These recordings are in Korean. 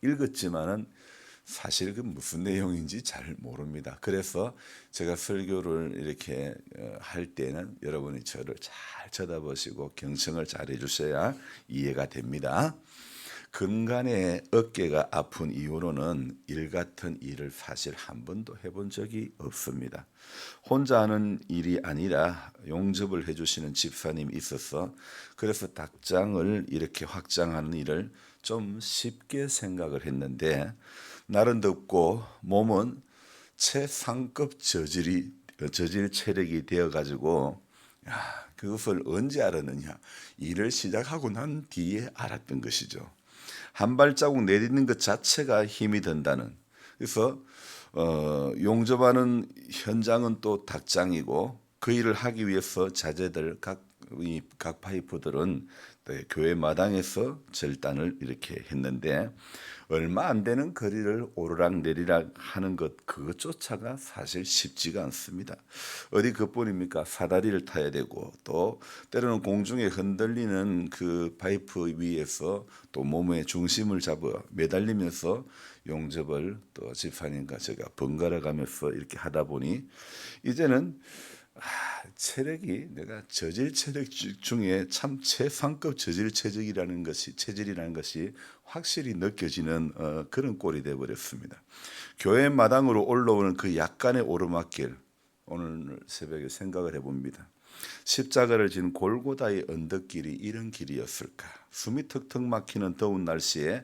읽었지만은 사실 그 무슨 내용인지 잘 모릅니다. 그래서 제가 설교를 이렇게 할 때는 여러분이 저를 잘 쳐다보시고 경청을 잘 해주셔야 이해가 됩니다. 근간에 어깨가 아픈 이후로는 일 같은 일을 사실 한 번도 해본 적이 없습니다. 혼자 하는 일이 아니라 용접을 해주시는 집사님이 있어서 그래서 닭장을 이렇게 확장하는 일을 좀 쉽게 생각을 했는데 날은 덥고 몸은 최상급 저질 체력이 되어 가지고 그것을 언제 알았느냐, 일을 시작하고 난 뒤에 알았던 것이죠. 한 발자국 내딛는 것 자체가 힘이 든다는. 그래서 용접하는 현장은 또 닭장이고 그 일을 하기 위해서 자재들 각 파이프들은 교회 마당에서 절단을 이렇게 했는데 얼마 안 되는 거리를 오르락내리락 하는 것 그것조차가 사실 쉽지가 않습니다. 어디 그뿐입니까? 사다리를 타야 되고 또 때로는 공중에 흔들리는 그 파이프 위에서 또 몸의 중심을 잡아 매달리면서 용접을 또 집사님과 제가 번갈아 가면서 이렇게 하다 보니 이제는 체력이 내가 저질 체력 중에 참 최상급 저질 체질이라는 것이 확실히 느껴지는 그런 꼴이 되어 버렸습니다. 교회 마당으로 올라오는 그 약간의 오르막길, 오늘 새벽에 생각을 해봅니다. 십자가를 진 골고다의 언덕길이 이런 길이었을까? 숨이 턱턱 막히는 더운 날씨에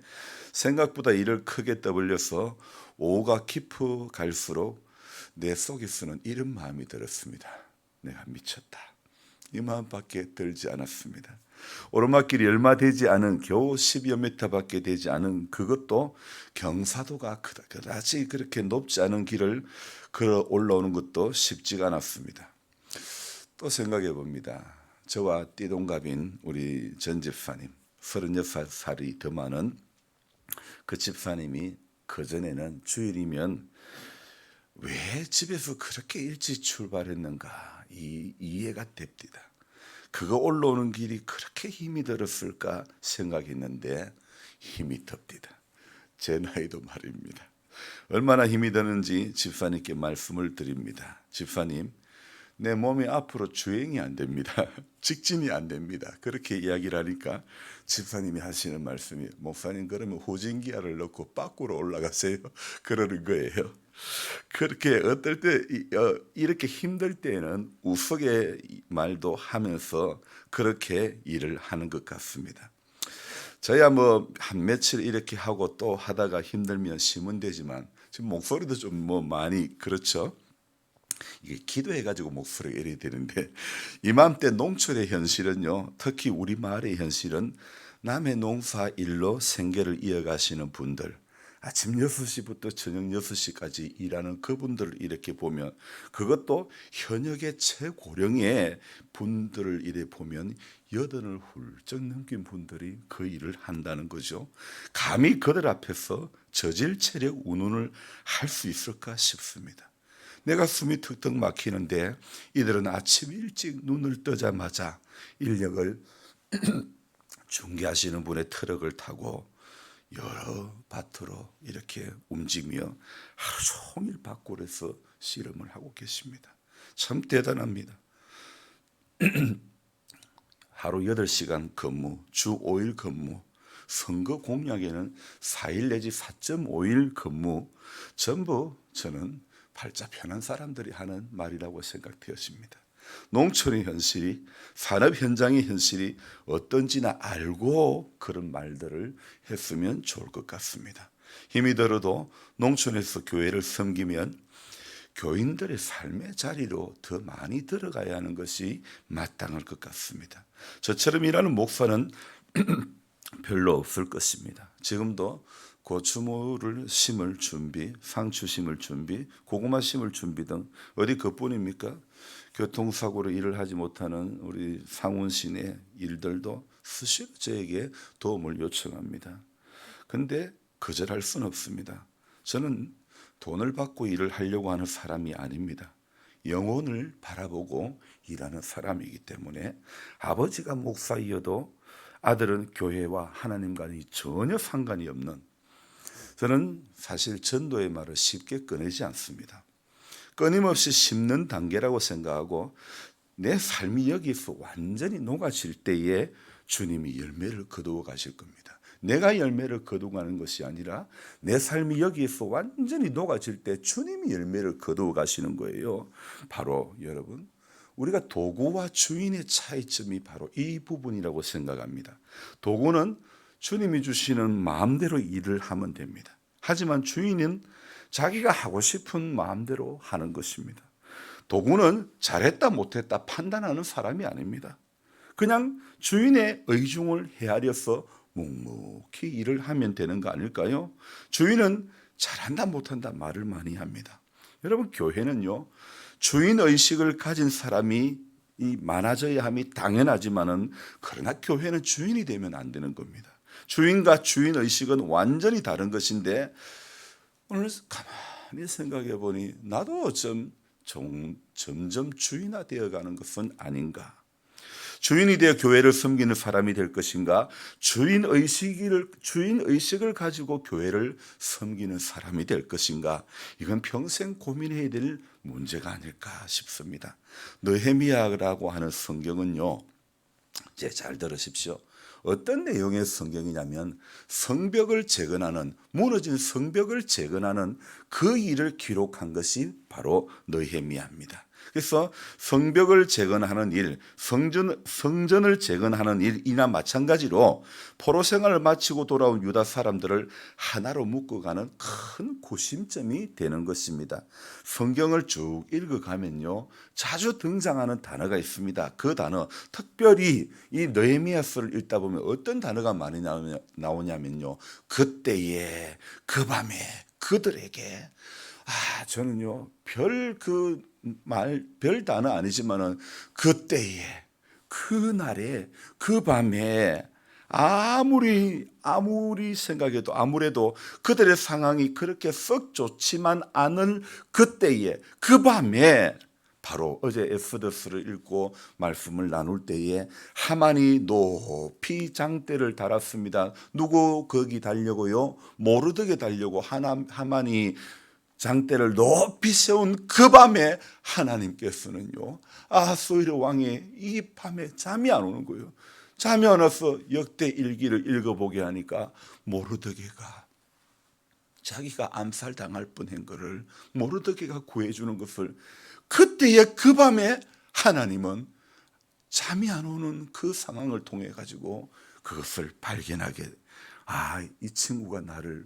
생각보다 이를 크게 떠벌려서 오가 깊어 갈수록 내 속에서는 이런 마음이 들었습니다. 내가 미쳤다. 이 마음밖에 들지 않았습니다. 오르막길이 얼마 되지 않은 겨우 10여 미터밖에 되지 않은 그것도 경사도가 그다지 그렇게 높지 않은 길을 걸어 올라오는 것도 쉽지가 않았습니다. 또 생각해 봅니다. 저와 띠동갑인 우리 전 집사님 36살이 더 많은 그 집사님이 그전에는 주일이면 왜 집에서 그렇게 일찍 출발했는가 이해가 됩니다. 그거 올라오는 길이 그렇게 힘이 들었을까 생각했는데 힘이 듭니다. 제 나이도 말입니다. 얼마나 힘이 드는지 집사님께 말씀을 드립니다. 집사님, 내 몸이 앞으로 주행이 안 됩니다. 직진이 안 됩니다. 그렇게 이야기를 하니까 집사님이 하시는 말씀이 목사님 그러면 후진기어를 넣고 밖으로 올라가세요. 그러는 거예요. 그렇게 어떨 때 이렇게 힘들 때는 우스개 말도 하면서 그렇게 일을 하는 것 같습니다. 저야 뭐 한 며칠 이렇게 하고 또 하다가 힘들면 쉬면 되지만 지금 목소리도 좀 뭐 많이 그렇죠. 이게 기도해가지고 목소리가 이래야 되는데 이맘때 농촌의 현실은요, 특히 우리 마을의 현실은 남의 농사 일로 생계를 이어가시는 분들, 아침 6시부터 저녁 6시까지 일하는 그분들을 이렇게 보면, 그것도 현역의 최고령의 분들을 이래 보면 여든을 훌쩍 넘긴 분들이 그 일을 한다는 거죠. 감히 그들 앞에서 저질 체력 운운을 할 수 있을까 싶습니다. 내가 숨이 턱턱 막히는데 이들은 아침 일찍 눈을 뜨자마자 인력을 중개하시는 분의 트럭을 타고 여러 밭으로 이렇게 움직이며 하루 종일 밖으로서 씨름을 하고 계십니다. 참 대단합니다. 하루 8시간 근무, 주 5일 근무, 선거 공약에는 4일 내지 4.5일 근무, 전부 저는 팔자 편한 사람들이 하는 말이라고 생각되었습니다. 농촌의 현실이, 산업 현장의 현실이 어떤지나 알고 그런 말들을 했으면 좋을 것 같습니다. 힘이 들어도 농촌에서 교회를 섬기면 교인들의 삶의 자리로 더 많이 들어가야 하는 것이 마땅할 것 같습니다. 저처럼 일하는 목사는 별로 없을 것입니다. 지금도 고추무를 심을 준비, 상추 심을 준비, 고구마 심을 준비 등 어디 그뿐입니까? 교통사고로 일을 하지 못하는 우리 상훈 씨의 일들도 수시로 저에게 도움을 요청합니다. 근데 거절할 수는 없습니다. 저는 돈을 받고 일을 하려고 하는 사람이 아닙니다. 영혼을 바라보고 일하는 사람이기 때문에 아버지가 목사이어도 아들은 교회와 하나님과는 전혀 상관이 없는, 저는 사실 전도의 말을 쉽게 꺼내지 않습니다. 끊임없이 심는 단계라고 생각하고 내 삶이 여기서 완전히 녹아질 때에 주님이 열매를 거두어 가실 겁니다. 내가 열매를 거두가는 것이 아니라 내 삶이 여기에서 완전히 녹아질 때 주님이 열매를 거두어 가시는 거예요. 바로 여러분, 우리가 도구와 주인의 차이점이 바로 이 부분이라고 생각합니다. 도구는 주님이 주시는 마음대로 일을 하면 됩니다. 하지만 주인은 자기가 하고 싶은 마음대로 하는 것입니다. 도구는 잘했다 못했다 판단하는 사람이 아닙니다. 그냥 주인의 의중을 헤아려서 묵묵히 일을 하면 되는 거 아닐까요? 주인은 잘한다 못한다 말을 많이 합니다. 여러분, 교회는요, 주인 의식을 가진 사람이 많아져야 함이 당연하지만은, 그러나 교회는 주인이 되면 안 되는 겁니다. 주인과 주인 의식은 완전히 다른 것인데, 오늘 가만히 생각해 보니 나도 점점 주인화 되어가는 것은 아닌가. 주인이 되어 교회를 섬기는 사람이 될 것인가, 주인 의식을 가지고 교회를 섬기는 사람이 될 것인가, 이건 평생 고민해야 될 문제가 아닐까 싶습니다. 느헤미야라고 하는 성경은요, 이제 잘 들으십시오. 어떤 내용의 성경이냐면 성벽을 재건하는, 무너진 성벽을 재건하는 그 일을 기록한 것이 바로 느헤미야입니다. 그래서 성벽을 재건하는 일, 성전을 재건하는 일이나 마찬가지로 포로 생활을 마치고 돌아온 유다 사람들을 하나로 묶어가는 큰 구심점이 되는 것입니다. 성경을 쭉 읽어가면요, 자주 등장하는 단어가 있습니다. 그 단어, 특별히 이 느헤미야서를 읽다 보면 어떤 단어가 많이 나오냐면요, 그때에, 그 밤에, 그들에게. 저는요, 별 단어 아니지만은 그때에, 그날에, 그 밤에, 아무리 생각해도 아무래도 그들의 상황이 그렇게 썩 좋지만 않을 그때에, 그 밤에, 바로 어제 엑소더스를 읽고 말씀을 나눌 때에 하만이 높이 장대를 달았습니다. 누구 거기 달려고요? 모르드게 달려고 하만이 장대를 높이 세운 그 밤에 하나님께서는요, 아하스웨로 왕이 이 밤에 잠이 안 오는 거예요. 잠이 안 와서 역대 일기를 읽어보게 하니까 모르드게가 자기가 암살당할 뻔한 것을 모르드게가 구해주는 것을, 그때에 그 밤에 하나님은 잠이 안 오는 그 상황을 통해 가지고 그것을 발견하게, 이 친구가 나를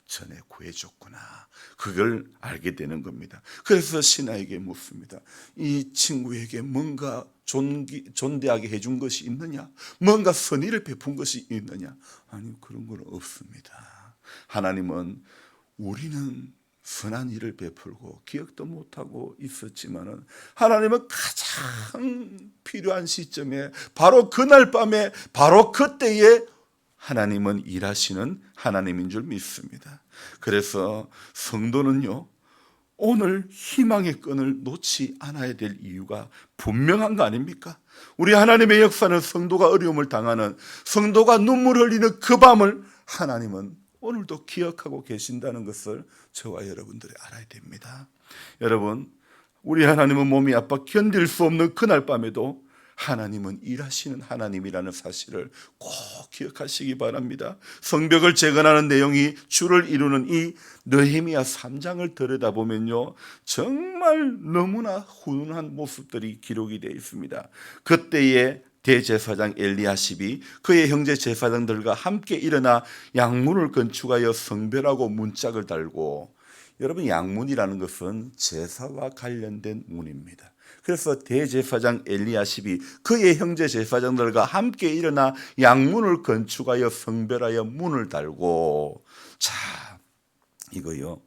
전에 구해줬구나, 그걸 알게 되는 겁니다. 그래서 신하에게 묻습니다. 이 친구에게 뭔가 존대하게 해준 것이 있느냐? 뭔가 선의를 베푼 것이 있느냐? 아니, 그런 건 없습니다. 하나님은 우리는 선한 일을 베풀고 기억도 못하고 있었지만은, 하나님은 가장 필요한 시점에, 바로 그날 밤에, 바로 그때에 하나님은 일하시는 하나님인 줄 믿습니다. 그래서 성도는요, 오늘 희망의 끈을 놓지 않아야 될 이유가 분명한 거 아닙니까? 우리 하나님의 역사는 성도가 어려움을 당하는, 성도가 눈물 흘리는 그 밤을 하나님은 오늘도 기억하고 계신다는 것을 저와 여러분들이 알아야 됩니다. 여러분, 우리 하나님은 몸이 아파 견딜 수 없는 그날 밤에도 하나님은 일하시는 하나님이라는 사실을 꼭 기억하시기 바랍니다. 성벽을 재건하는 내용이 주를 이루는 이 느헤미야 3장을 들여다보면요, 정말 너무나 훈훈한 모습들이 기록이 되어 있습니다. 그때에 대제사장 엘리야십이 그의 형제 제사장들과 함께 일어나 양문을 건축하여 성별하고 문짝을 달고, 여러분, 양문이라는 것은 제사와 관련된 문입니다. 그래서 대제사장 엘리야십이 그의 형제 제사장들과 함께 일어나 양문을 건축하여 성별하여 문을 달고, 이거요,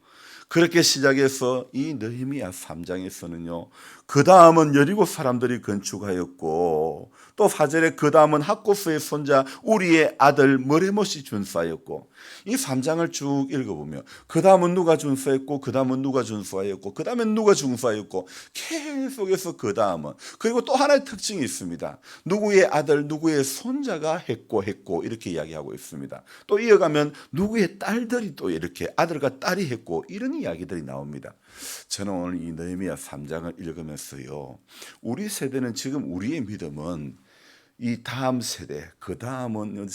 그렇게 시작해서 이 느헤미야 3장에서는요, 그 다음은 여리고 사람들이 건축하였고, 또 4절에 그 다음은 학고스의 손자 우리의 아들 머레못이 준수하였고, 이 3장을 쭉 읽어보면 그 다음은 누가 준수했고, 그 다음은 누가 준수하였고, 그 다음엔 누가 준수하였고, 계속해서 그 다음은. 그리고 또 하나의 특징이 있습니다. 누구의 아들 누구의 손자가 했고 이렇게 이야기하고 있습니다. 또 이어가면 누구의 딸들이 또 이렇게 아들과 딸이 했고, 이런 이야기들이 나옵니다. 저는 오늘 이 느헤미야 3장을 읽으면서요, 우리 세대는 지금 우리의 믿음은 이 다음 세대, 그 다음은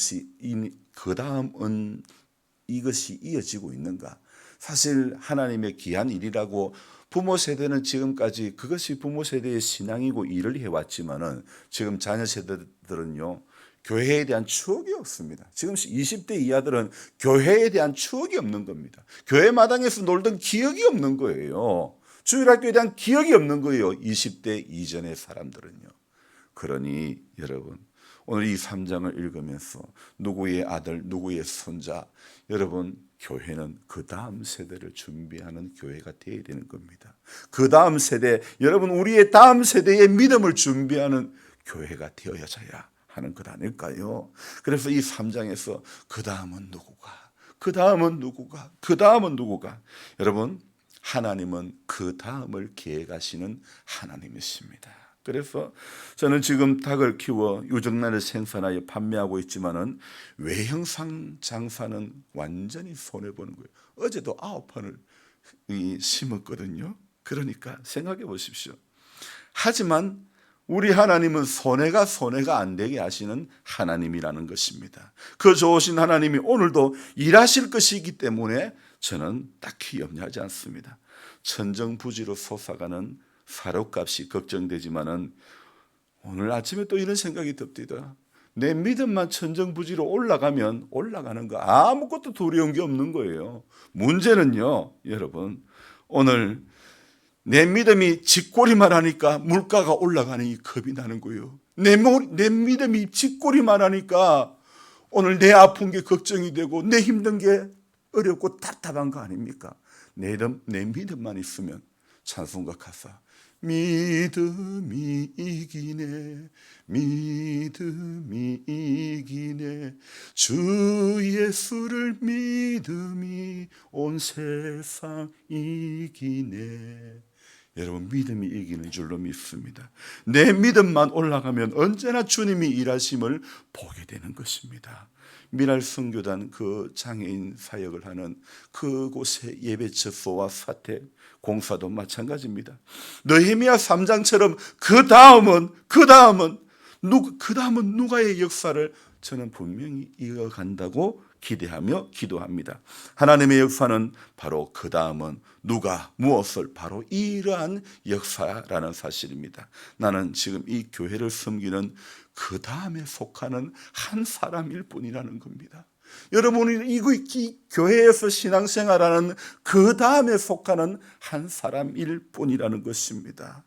이것이 이어지고 있는가? 사실 하나님의 귀한 일이라고 부모 세대는 지금까지 그것이 부모 세대의 신앙이고 일을 해왔지만은, 지금 자녀 세대들은요, 교회에 대한 추억이 없습니다. 지금 20대 이하들은 교회에 대한 추억이 없는 겁니다. 교회 마당에서 놀던 기억이 없는 거예요. 주일학교에 대한 기억이 없는 거예요. 20대 이전의 사람들은요. 그러니 여러분, 오늘 이 3장을 읽으면서 누구의 아들, 누구의 손자, 여러분, 교회는 그 다음 세대를 준비하는 교회가 되어야 되는 겁니다. 그 다음 세대, 여러분, 우리의 다음 세대의 믿음을 준비하는 교회가 되어야져야 하는 것 아닐까요? 그래서 이 3장에서 그 다음은 누구가, 그 다음은 누구가, 그 다음은 누구가. 여러분, 하나님은 그 다음을 계획하시는 하나님이십니다. 그래서 저는 지금 닭을 키워 유정란을 생산하여 판매하고 있지만은 외형상 장사는 완전히 손해보는 거예요. 어제도 9판을 심었거든요. 그러니까 생각해 보십시오. 하지만 우리 하나님은 손해가 안 되게 하시는 하나님이라는 것입니다. 그 좋으신 하나님이 오늘도 일하실 것이기 때문에 저는 딱히 염려하지 않습니다. 천정부지로 솟아가는 사료값이 걱정되지만은 오늘 아침에 또 이런 생각이 듭니다. 내 믿음만 천정부지로 올라가면 올라가는 거 아무것도 두려운 게 없는 거예요. 문제는요, 여러분, 오늘 내 믿음이 쥐꼬리만 하니까 물가가 올라가니 겁이 나는 거예요. 내 믿음이 쥐꼬리만 하니까 오늘 내 아픈 게 걱정이 되고 내 힘든 게 어렵고 답답한 거 아닙니까? 내 믿음만 있으면 찬송가 가사 믿음이 이기네, 믿음이 이기네, 주 예수를 믿음이 온 세상 이기네. 여러분, 믿음이 이기는 줄로 믿습니다. 내 믿음만 올라가면 언제나 주님이 일하심을 보게 되는 것입니다. 미랄 선교단 그 장애인 사역을 하는 그곳의 예배처소와 사택 공사도 마찬가지입니다. 느헤미야 3장처럼 그 다음은 누가의 역사를 저는 분명히 이어간다고 기대하며 기도합니다. 하나님의 역사는 바로 그 다음은 누가 무엇을, 바로 이러한 역사라는 사실입니다. 나는 지금 이 교회를 섬기는 그 다음에 속하는 한 사람일 뿐이라는 겁니다. 여러분이 이 교회에서 신앙생활하는 그 다음에 속하는 한 사람일 뿐이라는 것입니다.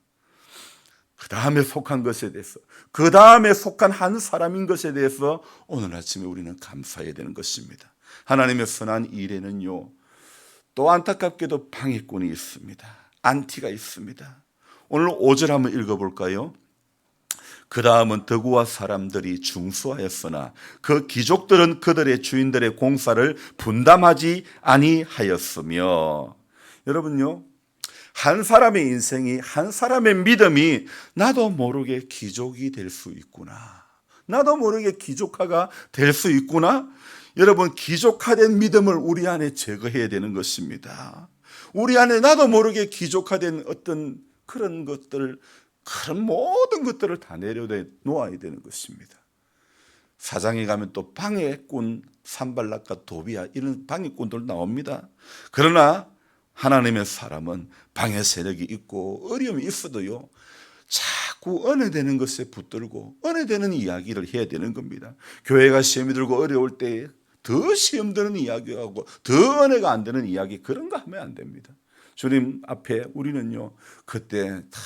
그 다음에 속한 것에 대해서, 그 다음에 속한 한 사람인 것에 대해서 오늘 아침에 우리는 감사해야 되는 것입니다. 하나님의 선한 일에는요, 또 안타깝게도 방해꾼이 있습니다. 안티가 있습니다. 오늘 5절 한번 읽어볼까요? 그 다음은 더구와 사람들이 중수하였으나 그 귀족들은 그들의 주인들의 공사를 분담하지 아니하였으며. 여러분요, 한 사람의 인생이, 한 사람의 믿음이 나도 모르게 귀족이 될 수 있구나, 나도 모르게 귀족화가 될 수 있구나. 여러분, 귀족화된 믿음을 우리 안에 제거해야 되는 것입니다. 우리 안에 나도 모르게 귀족화된 어떤 그런 것들, 그런 모든 것들을 다 내려놓아야 되는 것입니다. 사장에 가면 또 방해꾼 산발락과 도비야, 이런 방해꾼들 나옵니다. 그러나 하나님의 사람은 방해 세력이 있고 어려움이 있어도요, 자꾸 은혜되는 것에 붙들고 은혜되는 이야기를 해야 되는 겁니다. 교회가 시험이 들고 어려울 때 더 시험 드는 이야기하고 더 은혜가 안 되는 이야기, 그런 거 하면 안 됩니다. 주님 앞에 우리는요, 그때 다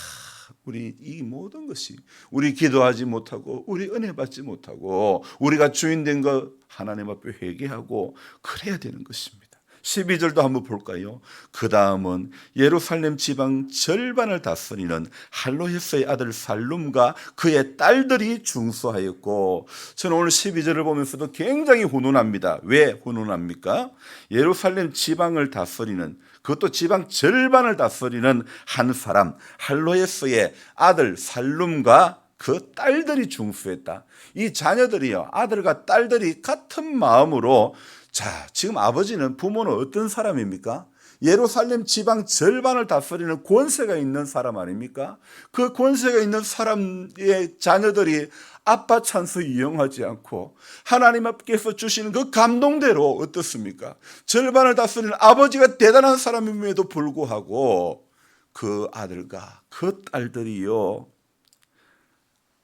우리 이 모든 것이, 우리 기도하지 못하고 우리 은혜 받지 못하고 우리가 주인된 것 하나님 앞에 회개하고 그래야 되는 것입니다. 12절도 한번 볼까요? 그 다음은 예루살렘 지방 절반을 다스리는 할로헤스의 아들 살룸과 그의 딸들이 중수하였고, 저는 오늘 12절을 보면서도 굉장히 훈훈합니다. 왜 훈훈합니까? 예루살렘 지방을 다스리는, 그것도 지방 절반을 다스리는 한 사람 할로헤스의 아들 살룸과 그 딸들이 중수했다. 이 자녀들이요, 아들과 딸들이 같은 마음으로, 자, 지금 아버지는, 부모는 어떤 사람입니까? 예루살렘 지방 절반을 다스리는 권세가 있는 사람 아닙니까? 그 권세가 있는 사람의 자녀들이 아빠 찬스 이용하지 않고 하나님 앞에서 주시는 그 감동대로 어떻습니까? 절반을 다스리는 아버지가 대단한 사람임에도 불구하고 그 아들과 그 딸들이요,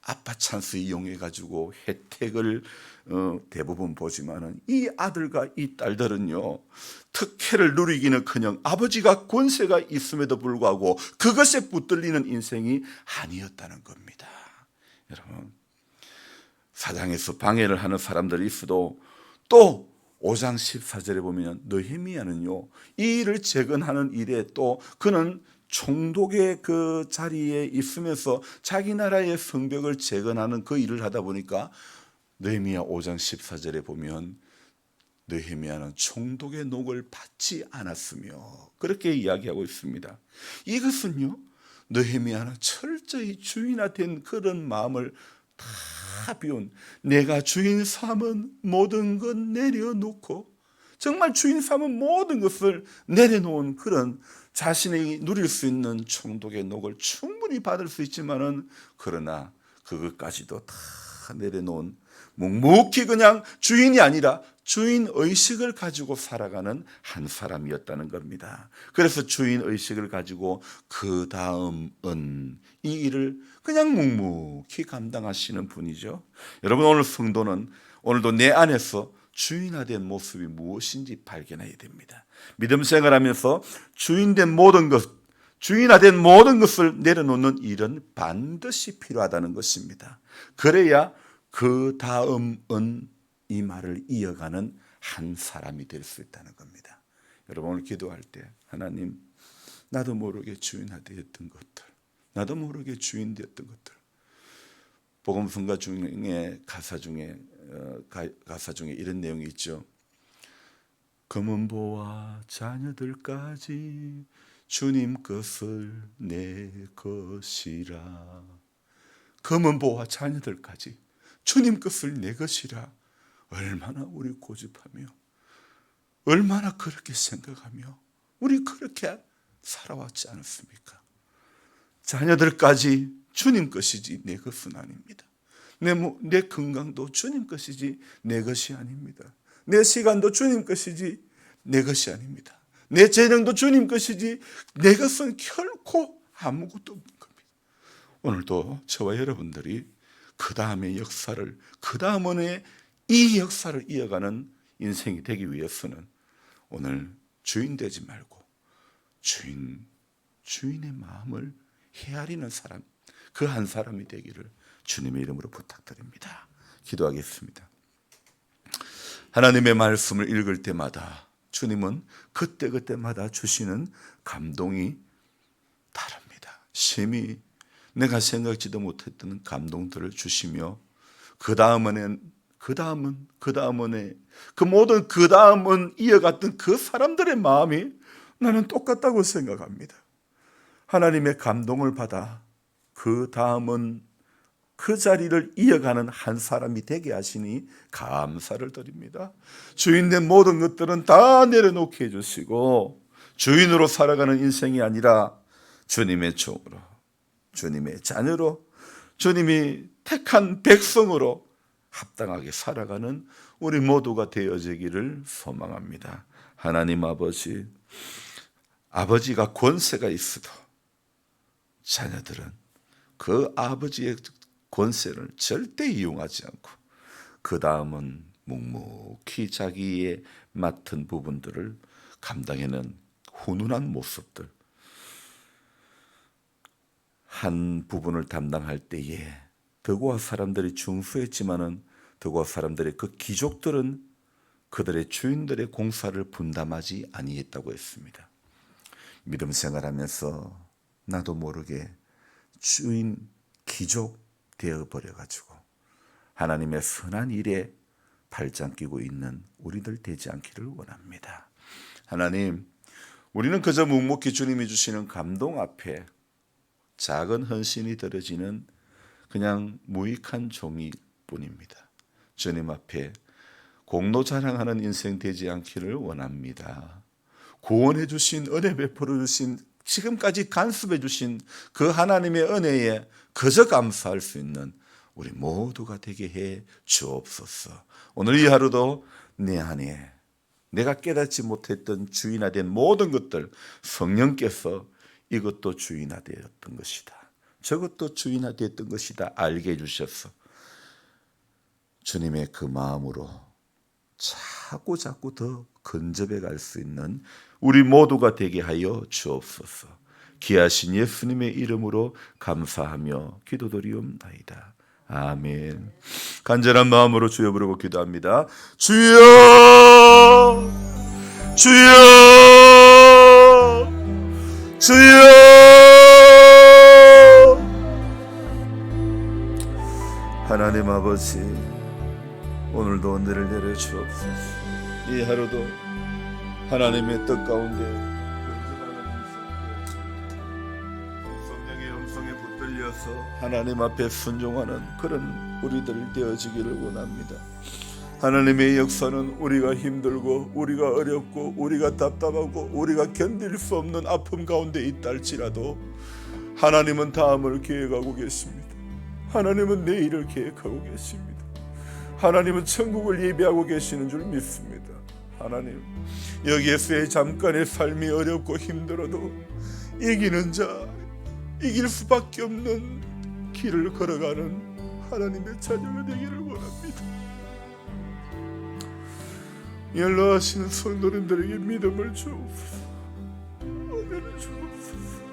아빠 찬스 이용해 가지고 혜택을 대부분 보지만은, 이 아들과 이 딸들은요, 특혜를 누리기는커녕 아버지가 권세가 있음에도 불구하고 그것에 붙들리는 인생이 아니었다는 겁니다. 여러분, 사장에서 방해를 하는 사람들이 있어도, 또 5장 14절에 보면 느헤미야는요, 이 일을 재건하는 일에 또 그는 총독의 그 자리에 있으면서 자기 나라의 성벽을 재건하는 그 일을 하다 보니까, 느헤미야 5장 14절에 보면 느헤미야는 총독의 녹을 받지 않았으며, 그렇게 이야기하고 있습니다. 이것은요, 느헤미야는 철저히 주인화된 그런 마음을 다 비운, 내가 주인 삼은 모든 것 내려놓고, 정말 주인 삼은 모든 것을 내려놓은 그런, 자신이 누릴 수 있는 총독의 녹을 충분히 받을 수 있지만은, 그러나 그것까지도 다 내려놓은, 묵묵히 그냥 주인이 아니라 주인 의식을 가지고 살아가는 한 사람이었다는 겁니다. 그래서 주인 의식을 가지고 그 다음은 이 일을 그냥 묵묵히 감당하시는 분이죠. 여러분, 오늘 성도는 오늘도 내 안에서 주인화된 모습이 무엇인지 발견해야 됩니다. 믿음 생활하면서 주인된 모든 것, 주인화된 모든 것을 내려놓는 일은 반드시 필요하다는 것입니다. 그래야 그 다음은, 이 말을 이어가는 한 사람이 될 수 있다는 겁니다. 여러분, 오늘 기도할 때, 하나님, 나도 모르게 주인화되었던 것들, 나도 모르게 주인되었던 것들, 복음성가 중에 가사 중에 이런 내용이 있죠. 검은 보와 자녀들까지 주님 것을 내 것이라. 검은 보와 자녀들까지 주님 것을 내 것이라. 얼마나 우리 고집하며, 얼마나 그렇게 생각하며 우리 그렇게 살아왔지 않았습니까? 자녀들까지 주님 것이지 내 것은 아닙니다. 내 건강도 주님 것이지 내 것이 아닙니다. 내 시간도 주님 것이지 내 것이 아닙니다. 내 재능도 주님 것이지 내 것은 결코 아무것도 없는 겁니다. 오늘도 저와 여러분들이 그 다음의 역사를, 그 다음에 이 역사를 이어가는 인생이 되기 위해서는 오늘 주인 되지 말고 주인의 마음을 헤아리는 사람, 그 한 사람이 되기를 주님의 이름으로 부탁드립니다. 기도하겠습니다. 하나님의 말씀을 읽을 때마다 주님은 그때그때마다 주시는 감동이 다릅니다. 심히 내가 생각지도 못했던 감동들을 주시며, 그 다음은 이어갔던 그 사람들의 마음이 나는 똑같다고 생각합니다. 하나님의 감동을 받아 그 다음은 그 자리를 이어가는 한 사람이 되게 하시니 감사를 드립니다. 주인된 모든 것들은 다 내려놓게 해주시고, 주인으로 살아가는 인생이 아니라 주님의 종으로, 주님의 자녀로, 주님이 택한 백성으로 합당하게 살아가는 우리 모두가 되어지기를 소망합니다. 하나님 아버지가 권세가 있어도 자녀들은 그 아버지의 권세를 절대 이용하지 않고, 그 다음은 묵묵히 자기의 맡은 부분들을 감당해낸 훈훈한 모습들, 한 부분을 담당할 때에 더구와 사람들이 중수했지만은, 더구와 사람들의 그 귀족들은 그들의 주인들의 공사를 분담하지 아니했다고 했습니다. 믿음 생활하면서 나도 모르게 주인 귀족 되어버려가지고 하나님의 선한 일에 발장 끼고 있는 우리들 되지 않기를 원합니다. 하나님, 우리는 그저 묵묵히 주님이 주시는 감동 앞에 작은 헌신이 드려지는 그냥 무익한 종일 뿐입니다. 주님 앞에 공로 자랑하는 인생 되지 않기를 원합니다. 구원해 주신, 은혜 베풀어 주신, 지금까지 간섭해 주신 그 하나님의 은혜에 그저 감사할 수 있는 우리 모두가 되게 해 주옵소서. 오늘 이 하루도 내 안에 내가 깨닫지 못했던 주인화된 모든 것들, 성령께서 이것도 주인화되었던 것이다, 저것도 주인화되었던 것이다 알게 해주셔서 주님의 그 마음으로 자꾸 더 근접해 갈 수 있는 우리 모두가 되게 하여 주옵소서. 귀하신 예수님의 이름으로 감사하며 기도드리옵나이다. 아멘. 간절한 마음으로 주여 부르고 기도합니다. 주여, 주여, 주여. 하나님 아버지, 오늘도 은혜를 내려 주옵소서. 이 하루도 하나님의 뜻 가운데 성령의 음성에 붙들려서 하나님 앞에 순종하는 그런 우리들 되어지기를 원합니다. 하나님의 역사는 우리가 힘들고 우리가 어렵고 우리가 답답하고 우리가 견딜 수 없는 아픔 가운데 있다 할지라도 하나님은 다음을 계획하고 계십니다. 하나님은 내일을 계획하고 계십니다. 하나님은 천국을 예비하고 계시는 줄 믿습니다. 하나님, 여기에서의 잠깐의 삶이 어렵고 힘들어도 이기는 자, 이길 수밖에 없는 길을 걸어가는 하나님의 자녀가 되기를 원합니다. 연로하시는 성도님들에게 믿음을 주옵소서. 은혜를 주옵소서.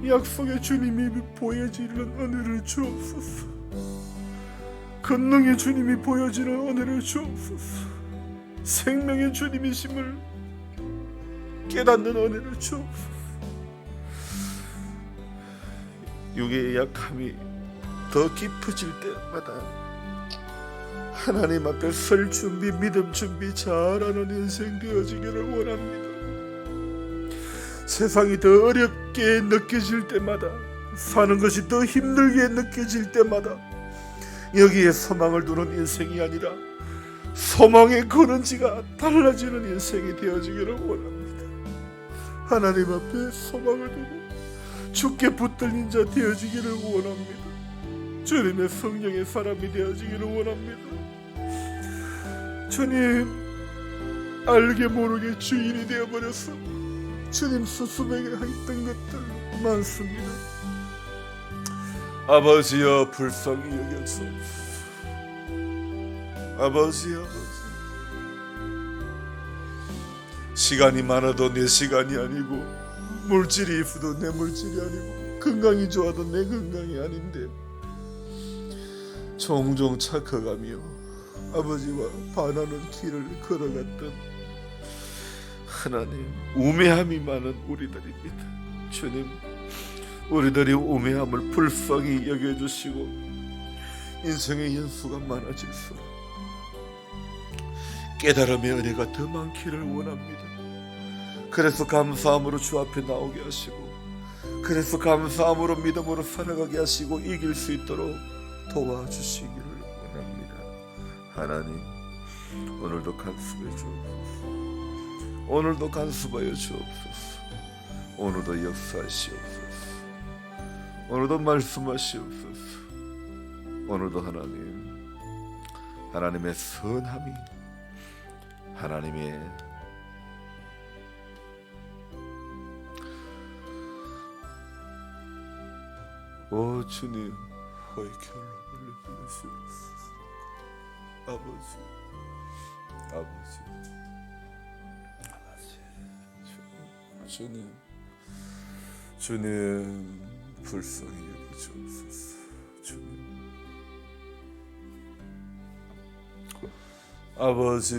약속의 주님이 보여지는 은혜를 주옵소서. 권능의 주님이 보여지는 은혜를 주옵소서. 생명의 주님이심을 깨닫는 은혜를 주옵소서. 육의 약함이 더 깊어질 때마다 하나님 앞에 설 준비, 믿음 준비 잘하는 인생 되어지기를 원합니다. 세상이 더 어렵게 느껴질 때마다, 사는 것이 더 힘들게 느껴질 때마다 여기에 소망을 두는 인생이 아니라 소망의 근원지가 달라지는 인생이 되어지기를 원합니다. 하나님 앞에 소망을 두고 주께 붙들린 자 되어지기를 원합니다. 주님의 성령의 사람이 되어지기를 원합니다. 주님, 알게 모르게 주인이 되어버려서 주님 스스로에게 했던 것들 많습니다. 아버지여, 불쌍히 여겨주옵소서. 아버지, 시간이 많아도 내 시간이 아니고 물질이 있어도 내 물질이 아니고 건강이 좋아도 내 건강이 아닌데 종종 착각하며 아버지와 반하는 길을 걸어갔던 하나님, 우매함이 많은 우리들입니다. 주님, 우리들이 우매함을 불쌍히 여겨주시고 인생의 연수가 많아질수록 깨달음의 은혜가 더 많기를 원합니다. 그래서 감사함으로 주 앞에 나오게 하시고, 그래서 감사함으로 믿음으로 살아가게 하시고 이길 수 있도록 도와주시기를 원합니다. 하나님, 오늘도 간섭해 주옵소서. 오늘도 간섭하여 주옵소서. 오늘도 역사하시옵소서. 오늘도 말씀하시옵소서. 오늘도 하나님의 선함이, 하나님의 오 주님, 허이결로 올려주시옵소서. 아버지, 주님 불쌍히 여겨주옵소서. 주님, 아버지,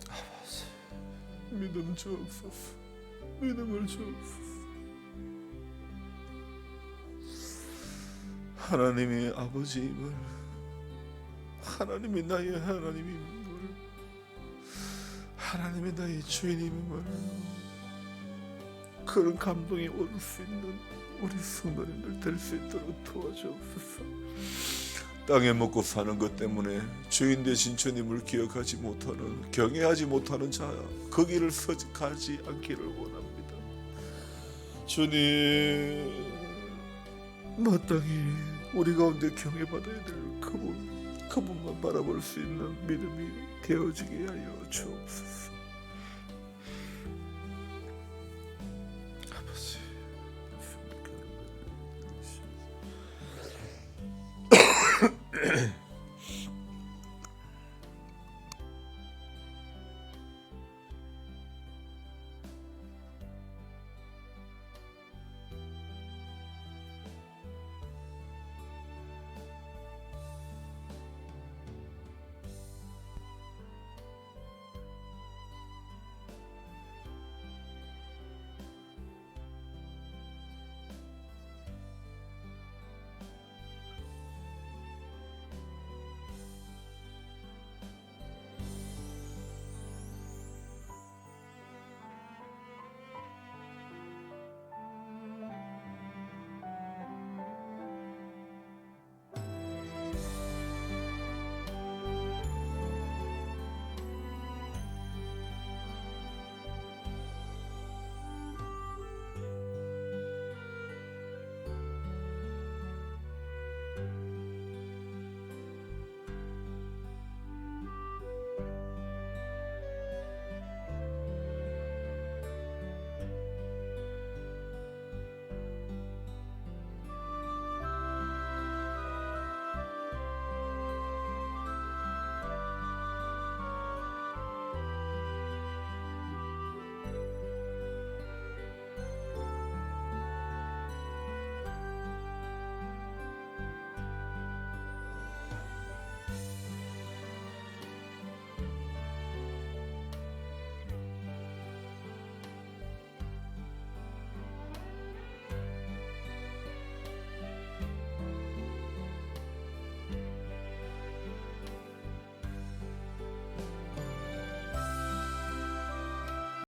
아버지, 믿음 주옵소서. 믿음을 주옵소서. 하나님이 아버지임을, 하나님이 나의 하나님임을, 하나님이 나의 주인임을 그런 감동이 올 수 있는 우리 성도님들 될 수 있도록 도와주옵소서. 땅에 먹고 사는 것 때문에 주인 되신 주님을 기억하지 못하는, 경외하지 못하는 자, 그 길을 가지 않기를 원합니다. 주님, 마땅히 우리 가운데 경외받아야 될 그분만 바라볼 수 있는 믿음이 되어지게 하여 주옵소서.